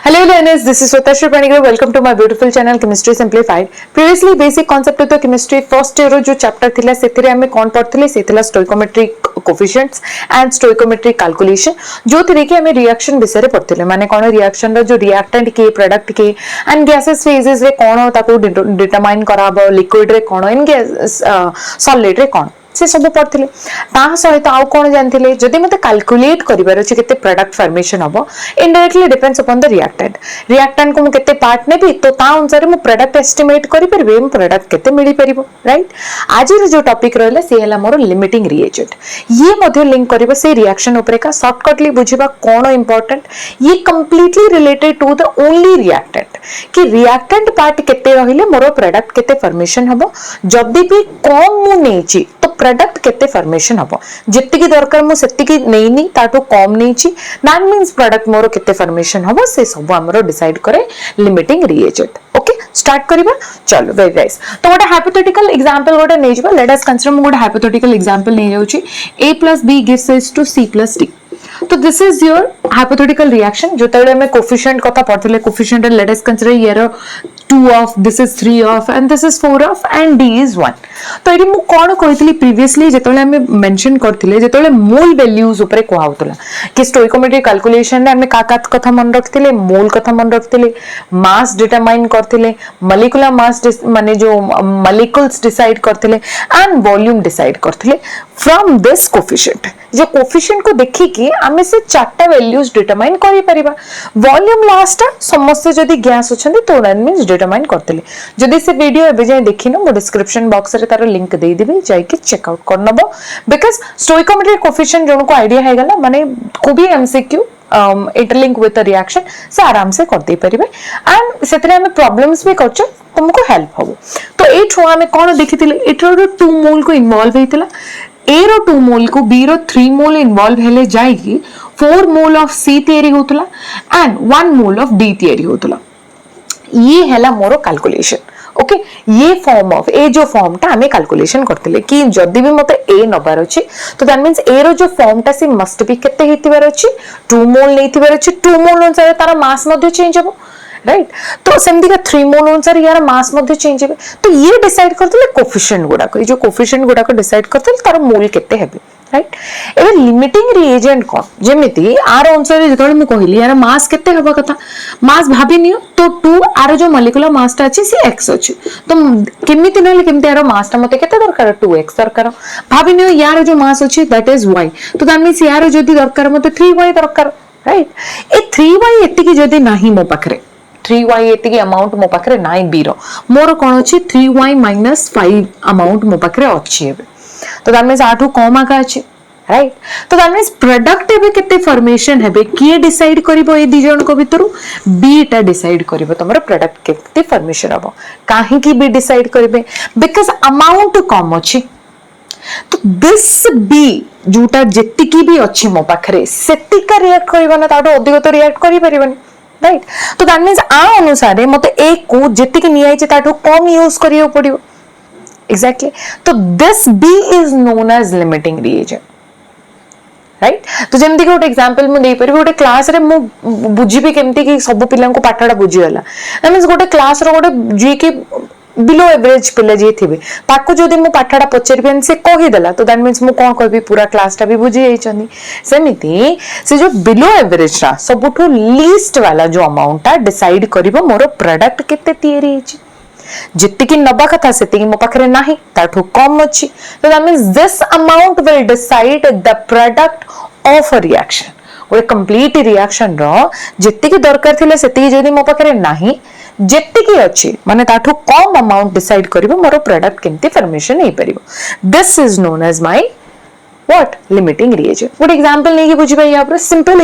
Hello learners, this is Swetashri Panigar. Welcome to my beautiful channel Chemistry Simplified. Previously basic concept to chemistry first year जो chapter थिला सेथिरे हमें कौन पढ़थिले सेथिला stoichiometric coefficients and stoichiometric calculation जो थिरे कि हमें reaction विषय रे पढ़थिले माने कौन reaction रो जो reactant के product के and gases phases रे कौन ताको determine कराबो liquid रे कौन in gas solid रे कौन से सब पढ़थिले ता सहित आउ कोन जानथिले जदि मते कैलकुलेट करिबार अछि केते प्रोडक्ट फॉर्मेशन हबो indirectly depends upon the reactant को मु केते पार्ट नेबी तो ता अनुसार मु प्रोडक्ट एस्टिमेट करि परबे मु प्रोडक्ट केते मिली परिबो राइट आज रे जो टॉपिक रहला से हला मोर लिमिटिंग रिएजेंट ये मध्ये लिंक करिबो से रिएक्शन ऊपर का शॉर्टकटली बुझिबा कोन इंपोर्टेंट ये completely related to the only reactant कि रिएक्टेंट पार्ट केते रहिले मोर प्रोडक्ट केते फॉर्मेशन हबो जदी भी कम मु नेची तो प्रोडक्ट केते फॉर्मेशन हबो जत्ति की दरकार मु सेत्ति की नेइनी ताटो कम नेची दैट मींस प्रोडक्ट मोर केते फॉर्मेशन हबो से सब हमरो डिसाइड करे लिमिटिंग रिएजेंट ओके स्टार्ट करिबा चलो वेरी नाइस तो गोटे हाइपोथेटिकल एग्जांपल गोटे नै जबा लेट अस कंसीडर मु गोटे हाइपोथेटिकल एग्जांपल नै जाउची a + b gives rise to c + d तो this is your hypothetical reaction जो तळे में कोफिशिएंट कथा पढथिले coefficient let us consider here 2 of this is 3 of and this is 4 of and d is 1 तो eighty मु कोन कहितली प्रीवियसली जेतळे हमें mention करथिले जेतळे मोल वैल्यूज ऊपर को आउतला कि स्टोइकोमेट्रिक कैलकुलेशन रे हमें का कथा मन रखथिले मोल कथा मन रखथिले मास डिटरमाइन करथिले मॉलिक्यूलर मास माने जो मॉलिक्यूल्स डिसाइड करथिले एंड वॉल्यूम डिसाइड करथिले फ्रॉम दिस कोफिशिएंट जो कोफिशिएंट को देखि कि हमें से चारटा वैल्यूज डिटरमाइन करि परिबा वॉल्यूम लास्ट समस्त जदी गैस अछंदी तो दैट मींस डिटरमाइन करथिले जदी से वीडियो एबे जाय देखिनो मो डिस्क्रिप्शन बॉक्स रे तार लिंक दे देबे जाय कि चेक आउट कर नबो बिकॉज़ स्टोइकोमेट्रिक कोफिशिएंट जोन को आईडिया है गला माने को भी MCQ interlink with the reaction से आराम से कर दे परिबे एंड सेतरे हमें प्रॉब्लम्स भी करछ तुमको हेल्प होबो तो ए छुआ हमें कोन देखिथिले एटर 2 मोल को इन्वॉल्व हेतिला ए रो 2 मोल को बी रो 3 मोल इन्वॉल्व हेले जायगी 4 मोल ऑफ सी तयारी होतला एंड 1 मोल ऑफ डी तयारी होतला ये हैला मोरो कैलकुलेशन ओके ये फॉर्म ऑफ ए जो फॉर्म ता हमें कैलकुलेशन करथिले कि जदी भी मते ए नबार अछि तो दैट मींस ए रो जो फॉर्म ता से मस्ट बी केते हेतिबार अछि 2 मोल नेतिबार अछि 2 मोल अनुसार तार मास मध्ये चेंज हबो राइट तो सेमती का 3 मोल अनुसार यार मास मध्ये चेंज हेबे तो ये डिसाइड करथिले कोफिशिएंट गुडा को जो कोफिशिएंट गुडा को डिसाइड करथिले तार मोल केते हेबे राइट एबे लिमिटिंग रिएजेंट कोन जेमिति आर अनुसार जेतोले म कहिली यार मास केते हबा कथा मास भाबी नियो तो 2 आर जो मॉलिक्यूलर मास ता अछि से x अछि तो केमिति नले केमिति यार मास ता मते केते दरकार 2x दरकार भाबी नियो यार जो मास अछि दैट इज y तो दैट मींस यार जदी दरकार मते 3y दरकार राइट ए 3y एति की जदी नाही मो पाखरे 3y एति की अमाउंट मो पाखरे नाही b रो मोर कोन अछि 3y - 5 अमाउंट मो पाखरे अछि एबे तो दैट मींस आठो कम आका अछि राइट तो दैट मींस प्रोडक्ट एबे केते फॉर्मेशन हेबे किए डिसाइड करिवो ए दि जण को भितरु बी टा डिसाइड करिवो तमरो प्रोडक्ट केते फॉर्मेशन हबो काहे की बी डिसाइड करिवे बिकॉज़ अमाउंट कम अछि तो दिस बी जोटा जेति की भी अछि मो पाखरे सेति का रिएक्ट करिवो ना ताडो अधिक तो रिएक्ट करि परिबनी राइट तो दैट मींस आ अनुसार मते ए को जेति की नियाई छै ताडो कम यूज करियो पड़ियो exactly तो this b is known as limiting reagent right तो जेमति गोटे एग्जांपल मु देई परबो गोटे क्लास रे मु बुझिबे केमति कि सब पिल्ला को पाठडा बुझी होला दैट मींस गोटे क्लास रो गोटे जे के बिलो एवरेज पिल्ला जे थिबे ताको जदी मु पाठडा पचरबेन से कहि देला तो दैट मींस मु कोन कहबी पूरा क्लास टा भी बुझी जाई छनी सेमिति से जो बिलो एवरेज रा सबठो लीस्ट वाला जो अमाउंट ता डिसाइड करिवो मोर प्रोडक्ट केते तयारी अछि जित्ति की नबा कथा सेति की मो पाखरे नाही ताठो कम अछि तो that means this amount will decide the product of a reaction और कंप्लीट रिएक्शन रो जित्ति की दरकार थिले सेति की जदी मो पाखरे नाही जित्ति की अछि माने ताठो कम अमाउंट डिसाइड करिवो मोर प्रोडक्ट केमति फॉर्मेशन हे परिवो this is known as my what limiting reagent गोटे एग्जांपल नै कि बुझिबा या पर सिंपल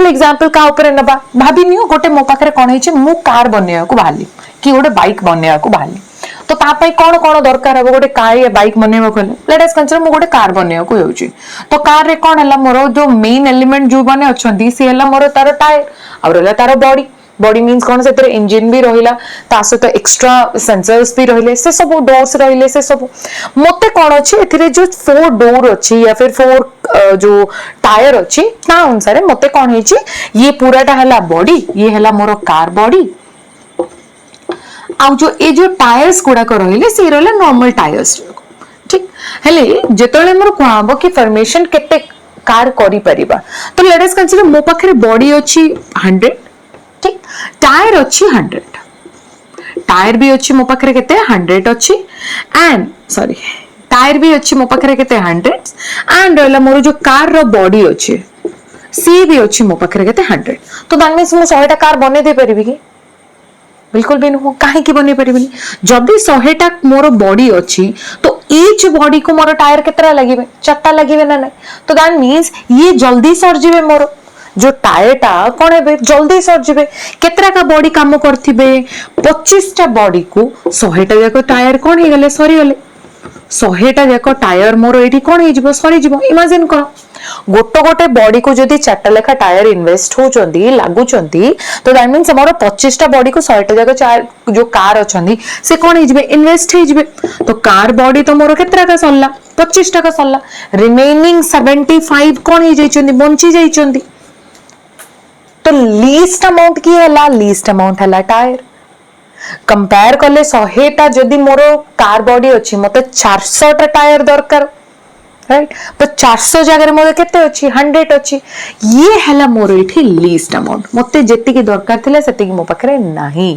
एग्जांपल का ऊपर नबा भाबी नियो गोटे मो पाखरे कोन हे छै मु कार बनेया को भाली कि गोटे बाइक बनेया को भाली तो ता पई कोन कोन दरकार हबो गोटे कार या बाइक बनेबो कोले लेट अस कंसीडर मु गोटे कार बनेया को होउची तो कार रे कोन हला मोर जो मेन एलिमेंट जो बने अछंती से हला मोर तार टायर और हला तार बॉडी बॉडी मीन्स कौन से इंजिन भी रहिला ता सहित एक्स्ट्रा सेंसर्स भी रहिले से सब डोर्स रहिले से सब मते कौन अछि एथिरे जो 4 डोर अछि या फिर 4 जो टायर अछि ता अनुसार मते कौन हेछि ये पूराटा हला बॉडी ये हला मोर कार बॉडी आ जो ए जो टायर्स गुड़ाक रहिले से रहिले नॉर्मल टायर्स ठीक हेले जेतले मोर कोहाबो कि फॉर्मेशन केते कार करी परिबा तो लेट अस कंसीडर मो पाखरे बॉडी अछि 100 ठीक टायर अछि 100 टायर भी अछि मो पाखरे केते 100 अछि एंड सॉरी टायर भी अछि मो पाखरे केते 100 एंड रहला मोर जो कार रो बॉडी अछि सी भी अछि मो पाखरे केते 100 तो दैट मींस मो 100 टा कार बने दे परिबी कि बिल्कुल भी नुह कहीं की बने परिबनी जदी 100 टा मोर बॉडी अछि तो ईच बॉडी को मोर टायर केतरा लागिबे 4टा लागिबे ना नहीं तो दैट मींस ये जल्दी सर जिवे मोर जो टायर टा कोन हेबे जल्दी सर जिवे केतरा का बॉडी काम करथिबे 25 टा बॉडी को 100 टा जाको टायर कोन हे गले सरी गले 100 टा जाको टायर मोर एठी कोन हे जिवो सरी जिवो इमेजिन करो गोटे गोटे बॉडी को जदि 4टा लेखा टायर इन्वेस्ट होचंदी लागुचंदी तो दैट मींस हमरो 25 टा बॉडी को 100 टा जाको जो कार अछंदी से कोन हे जिवे इन्वेस्ट हे जिवे तो कार बॉडी तो मोर केतरा का सल्ला 25 टा का सल्ला रिमेनिंग 75 कोन हे जाइचंदी बंची जाइचंदी तो लीस्ट अमाउंट की हला लीस्ट अमाउंट हला टायर कंपेयर करले 100 टा जदि मोर कार बॉडी अछि मते 400 टा टायर दरकार राइट तो 400 जगह मोर केते अछि 100 अछि ये हला मोर एठी लीस्ट अमाउंट मते जेति की दरकार थिला सेति की मो पाखरे नाही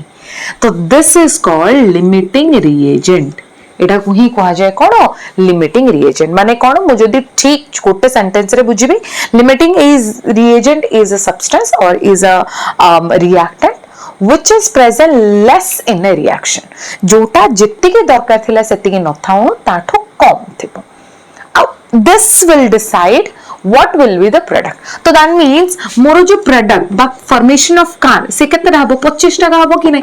तो this is called limiting reagent एटा को ही कहा जाय कोन लिमिटिंग रिएजेंट माने कोन मु जदि ठीक गोटे सेंटेंस रे बुझिबे limiting is reagent is a substance or is a reactant which is present less in a reaction जोटा जेति की दरकार थिला सेति की न थाउ ताठो कम थिबो this will decide what will be the product तो that means मोर जो प्रोडक्ट बा फॉर्मेशन ऑफ कार से केते हबो 25 टका हबो कि नहीं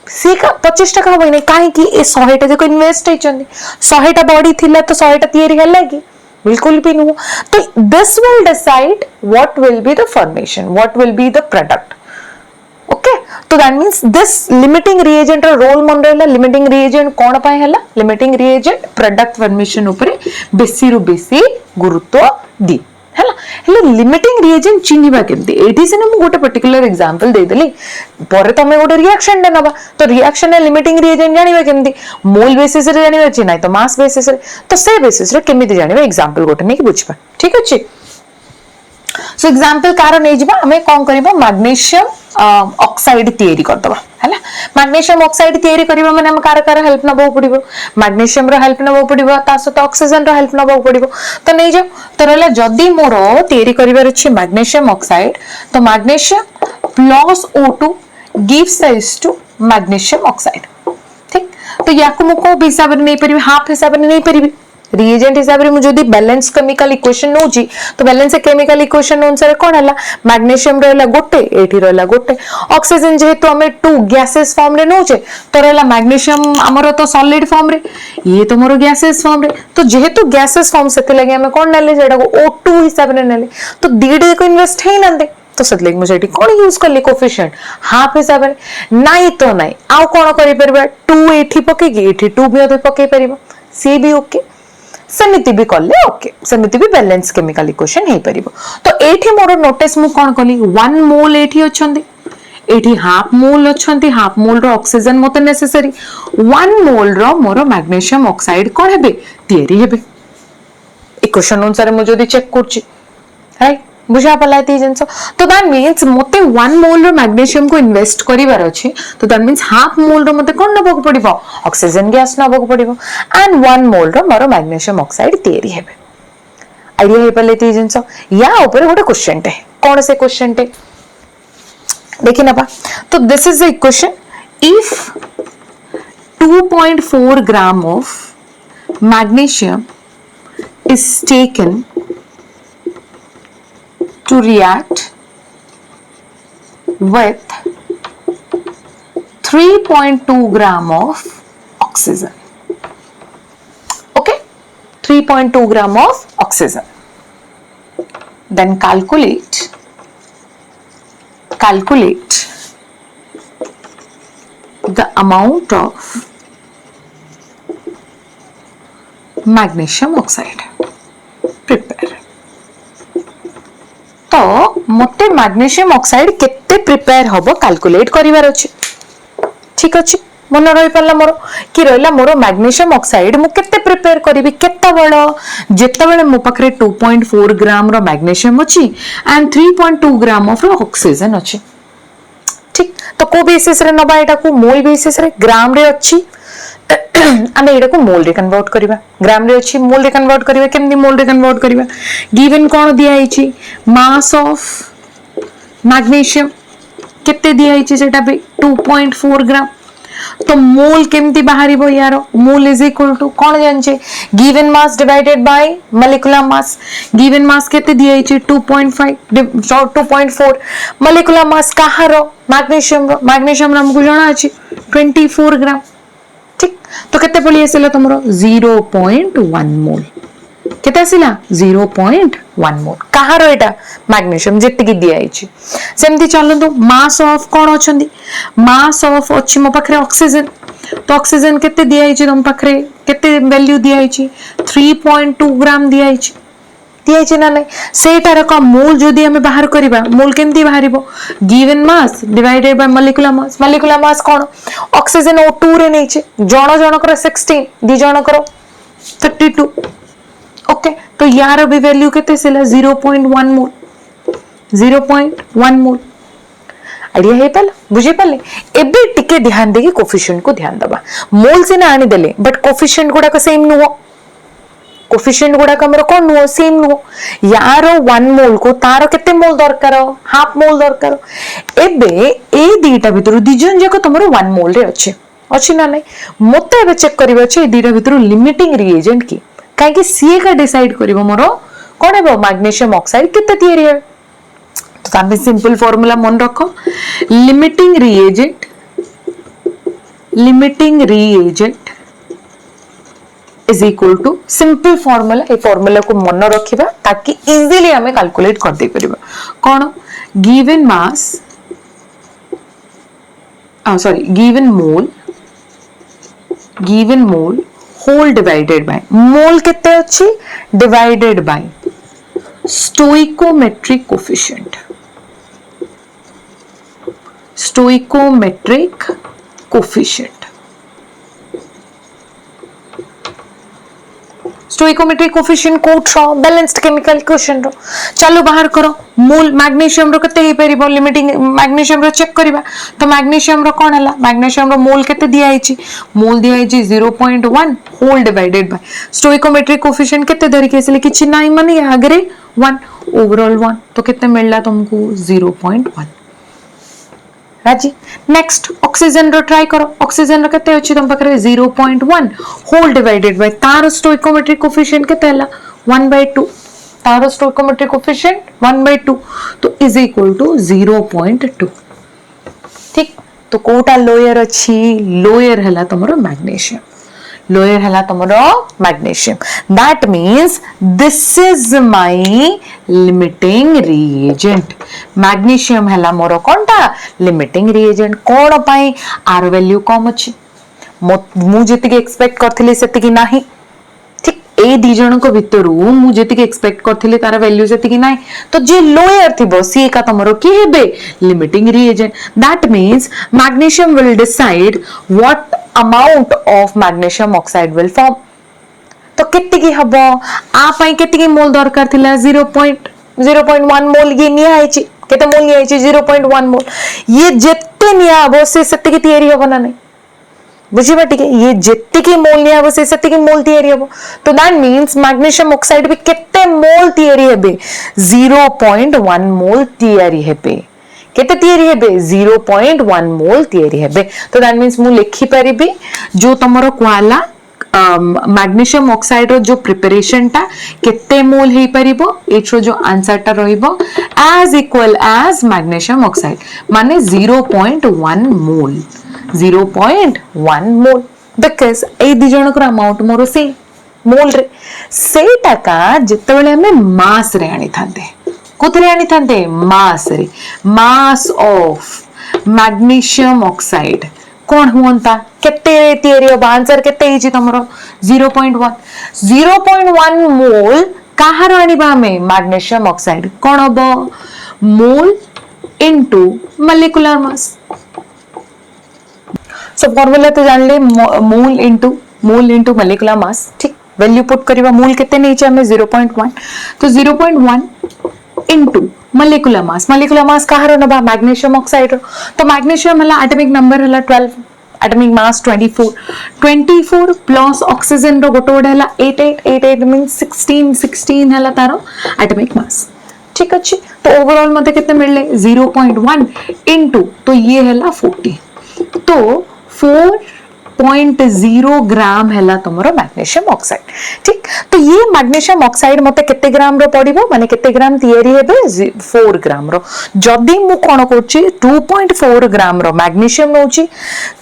से का 25 टका हबो नहीं काहे कि ए 100 टा जो इन्वेस्ट हे चंदी 100 टा बॉडी थिला तो 100 टा तैयारी हला कि बिल्कुल भी नु तो this will decide what will be the formation what will be the product okay तो that means this limiting reagent रो रोल मन रहला लिमिटिंग रिएजेंट कोन पाए हला लिमिटिंग रिएजेंट प्रोडक्ट फॉर्मेशन ऊपर बेसी रु बेसी गुरुत्व दी हला हेले लिमिटिंग रिएजेंट चिनिबा केमती एठी से न गोटे पर्टिकुलर एग्जांपल दे देली परे तमे गोटे रिएक्शन दे नबा तो रिएक्शन ए लिमिटिंग रिएजेंट जानिबा केमती मोल बेसिस रे जानिबा छि नै तो मास बेसिस रे तो से बेसिस रे केमिति जानिबा एग्जांपल गोटे नै कि बुझबा ठीक अछि सो एग्जांपल कारण नै जिबा हमें कोन करबा मैग्नीशियम ऑक्साइड तैयारी कर दबा हैला मैग्नीशियम ऑक्साइड तैयारी करबा माने हम कार हेल्प नबो पड़िबो मैग्नीशियम रो हेल्प नबो पड़िबो ता सहित ऑक्सीजन रो हेल्प नबो पड़िबो तो नै जो तो रहला जदी मोर तैयारी करिवार अछि मैग्नीशियम ऑक्साइड तो magnesium plus O2 gives rise to magnesium oxide ठीक तो याको मु को हिसाब रे नै परिबी हाफ हिसाब रे नै परिबी रिएजेंट हिसाब रे मु जदी बैलेंस केमिकल इक्वेशन नोची तो बैलेंस केमिकल इक्वेशन अनुसार कोन हला मैग्नीशियम रहला गोटे एठी रहला गोटे ऑक्सीजन जेहेतु हमें 2 गैसेस फॉर्म रे नोचे तो रहला मैग्नीशियम हमरो तो सॉलिड फॉर्म रे ये तो मोर गैसेस फॉर्म रे तो जेहेतु गैसेस फॉर्म सेते लगे हमें कोन नेले जेडा को O2 हिसाब रे नेले तो दीडे को इन्वेस्ट हे नंदे तो सेते लगे मुझे कोन यूज करली कोफिशिएंट हाफ हिसाब रे नाही तो नाही आ कोन करि परबा 2 एठी पके की एठी 2 भी अदे पके परबा सी भी ओके समिति भी कले ओके समिति भी बैलेंस केमिकल इक्वेशन हे परिबो तो एठी मोर नोटिस मु कोन कली 1 मोल एठी अछंदी एठी हाफ मोल अछंती हाफ मोल रो ऑक्सीजन मते नेसेसरी 1 मोल रो मोर मैग्नीशियम ऑक्साइड कोन हेबे तयारी हेबे इक्वेशन अनुसार मु जदी चेक करछि राइट बुझा पलाती जिंस तो दैट मींस मते 1 मोल रो मैग्नीशियम को इन्वेस्ट करिवार अछि तो दैट मींस हाफ मोल रो मते कोन नबो पड़िबो ऑक्सीजन गैस नबो पड़िबो एंड 1 मोल रो मोर मैग्नीशियम ऑक्साइड तयारी हेबे आईडिया हे पलाती जिंस या ऊपर गोटे क्वेश्चन टे कोन से क्वेश्चन टे देखि नबा तो this is the equation if 2.4 gram of magnesium is taken to react with 3.2 gram of oxygen. Okay, 3.2 gram of oxygen. Then calculate calculate the amount of magnesium oxide. Prepare. तो मते magnesium oxide केते prepare होबो calculate करिवार अछि. ठीक अछि मन रही पाला मोर कि रहिला मोर मैग्नीशियम ऑक्साइड मु केते प्रिपेयर करिवि केते बड़ जेते बेले मो पाखरे 2.4 ग्राम रो मैग्नीशियम अछि एंड 3.2 ग्राम ऑफ ऑक्सीजन अछि. ठीक तो को बेसिस रे नबा एटा को मोल बेसिस रे ग्राम रे अछि आमे एटा को मोल रे कन्वर्ट करिवा ग्राम रे अछि मोल रे कन्वर्ट करिवा केमनी मोल रे कन्वर्ट करिवा गिवन कोन दिया आइछि मास ऑफ मैग्नीशियम केते दिया आइछि सेटा बे 2.4 ग्राम. तो मोल केमती बाहरी बो यारो मोल इज इक्वल टू कौन जानछे given mass divided by molecular mass. Given mass केते दिया आइछि 2.5 2.4 मोलिकुलर मास काहारो मैग्नीशियम रो हमको जणा अछि 24 ग्राम. ठीक तो केते पळी आसिला तमरो 0.1 मोल केते आसिला 0.1 मोल काहारो एटा मैग्नीशियम जेते की दिया आइछि. सेमती चलंतु mass of cone अछंदी mass of अछि मो पाखरे ऑक्सीजन तो ऑक्सीजन केते दिया आइछि तुम पाखरे केते वैल्यू दिया आइछि 3.2 ग्राम दिया आइछि ना नै सेटार का मोल जदी हमें बाहर करबा मोल केमती बाहरिबो given mass divided by molecular mass कोन ऑक्सीजन O2 रे नैछि जण कर 16 दि जण कर 32. ओके तो यार भी वैल्यू केते सिला 0.1 मोल 0.1 मोल आइडिया हे पाल बुझे पाले. एबे टिके ध्यान देगी कोफिशिएंट को ध्यान दबा मोल से ना आनी देले बट कोफिशिएंट गुडा का सेम नुहो कोफिशिएंट गुडा का हमर कोन नुहो सेम नुहो यार 1 मोल को तार केते मोल दरकार हाफ मोल दरकार. एबे ए दीटा भितरु दिजन जको तमरो 1 मोल रे अछि ना नै मते एबे चेक करिवो अछि ए दीटा भितरु लिमिटिंग रिएजेंट की काहे कि सी का डिसाइड करिवो मोरो कोन हेबो मैग्नीशियम ऑक्साइड केते थियरी है. तो तामे सिंपल फार्मूला मन रखो limiting reagent is equal to simple formula ए फार्मूला को मन रखिबा ताकि इजीली हमें कैलकुलेट कर दे परिबा कोन गिवन मास गिवन मोल होल डिवाइडेड बाय मोल केते अछि divided by stoichiometric coefficient stoichiometric coefficient कोट रो बैलेंस्ड केमिकल क्वेश्चन रो चलो बाहर करो मोल मैग्नीशियम रो केते हे परिबो लिमिटिंग मैग्नीशियम रो चेक करिबा तो मैग्नीशियम रो कोन हला मैग्नीशियम रो मोल केते दिया आइछि मोल दिया आइछि 0.1 whole divided by stoichiometric coefficient केते धरि के इसलिए किछि नाही माने आगरे 1 ओवरऑल 1 तो कितने मिलला तुमको 0.1 राजी. नेक्स्ट ऑक्सीजन रो ट्राई करो ऑक्सीजन रो केते अछि तुम पाखरे 0.1 होल डिवाइडेड बाय तार स्टोइकोमेट्रिक कोफिशिएंट केते हला 1/2 तार स्टोइकोमेट्रिक कोफिशिएंट 1/2 तो इज इक्वल टू 0.2. ठीक तो कोटा लोयर अछि लोयर हला तमरो मैग्नीशियम लोयर हला तमरो magnesium that means this is my limiting reagent magnesium हला मोर कोनटा लिमिटिंग रिएजेंट कोन पई आर वैल्यू कम अछि मु जेति के एक्सपेक्ट करथिले सेति की नाही. ठीक ए दी जण को भितरु मु जेति के एक्सपेक्ट करथिले तार वैल्यू सेति की नाही तो जे लोयर थिबो सी का तमरो की हेबे limiting reagent that means magnesium will decide what amount of magnesium oxide will form. तो कितनी की हबो आ पई कितनी की मोल दरकार थिला 0.1 मोल ये निया आइछि केते मोल निया आइछि 0.1 मोल ये जेते निया हबो से सेते की थियरी हबो ना नै बुझिबा ठीक है ये जेते की मोल निया हबो से सेते की मोल थियरी हबो तो दैट मींस मैग्नीशियम ऑक्साइड भी केते मोल थियरी हेबे 0.1 मोल थियरी हेबे केते थियरी हेबे 0.1 मोल थियरी हेबे. तो दैट मींस मु लिखि परिबी जो तमरो क्वाला मैग्नीशियम ऑक्साइड रो जो प्रिपरेशन टा केते मोल हे परिबो एठरो जो आंसर टा रहिबो as equal as magnesium oxide माने 0.1 मोल 0.1 मोल बिकॉज़ ए दि जण को अमाउंट मोर से मोल रे सेटा का जतबेले हमें मास रे आनी थांते कोथिरे आनी थांते मास रे मास ऑफ मैग्नीशियम ऑक्साइड कौन हुआ केते थियरी ऑफ आंसर केते हिची तमरो 0.1 0.1 मोल काहार आनिबा हमें मैग्नीशियम ऑक्साइड कौन हबो mole into molecular mass so formula तो जान ले मोल इनटू मॉलिक्यूलर मास ठीक वैल्यू पुट करिवा मोल केते नहीं हमें 0.1 तो 0.1 इनटू मॉलिक्यूलर मास काहार नबा मैग्नीशियम ऑक्साइड तो मैग्नीशियम हला एटॉमिक नंबर हला 12 एटॉमिक मास 24 प्लस ऑक्सीजन रो गोटे गोटे हला 88 मींस 16 हला तारो एटॉमिक मास ठीक अच्छे तो ओवरऑल मते कितने मिलले 0.1 इनटू तो ये हला 40 तो 4.0 ग्राम है तुमरो मैग्नीशियम ऑक्साइड ठीक तो ये मैग्नीशियम ऑक्साइड मते केते ग्राम रो पड़िबो माने केते ग्राम तयारी हेबे 4 ग्राम रो जदी मु कोन करछि 2.4 ग्राम रो मैग्नीशियम नोछि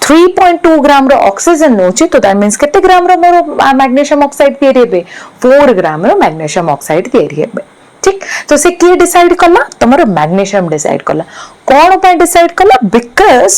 3.2 ग्राम रो ऑक्सीजन नोछि तो दैट मींस केते ग्राम रो मोर मैग्नीशियम ऑक्साइड तयारी हेबे 4 ग्राम रो मैग्नीशियम ऑक्साइड तयारी हेबे ठीक तो से किए डिसाइड कला तमरो मैग्नीशियम डिसाइड कला कौन पे डिसाइड कला because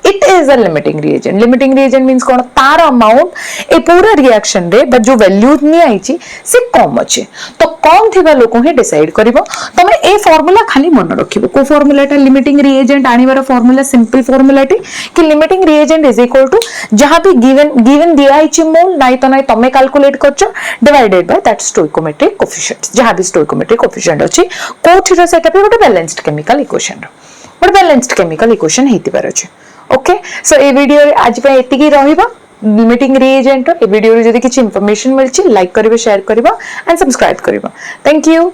it is a limiting reagent means कौन तार अमाउंट ए पूरा रिएक्शन रे बट जो वैल्यू नि आइची से कम अछि तो कौन थिबा लोक ही डिसाइड करबो तमे ए फार्मूला खाली मन रखिबो को फार्मूलाटा लिमिटिंग रिएजेंट आनिबार फार्मूला सिंपल फार्मूलाटी कि limiting reagent is equal to जहां भी गिवन दिया आइची मोल नाइ तो नाइ तमे कैलकुलेट करछो divided by that stoichiometric coefficient जहां भी स्टोइकोमेट्रिक कोएफिशिएंट अछि कोठिरो सेटअप रे गोटे बैलेंस्ड केमिकल इक्वेशन रो बट बैलेंस्ड केमिकल इक्वेशन हेति पार अछि ओके सो ए वीडियो रे आज पे एतिकी रहिबा लिमिटिंग रिएजेंट ए वीडियो रे जदी किछ इंफॉर्मेशन मिलछि लाइक करबे शेयर करबा एंड सब्सक्राइब करबा थैंक यू।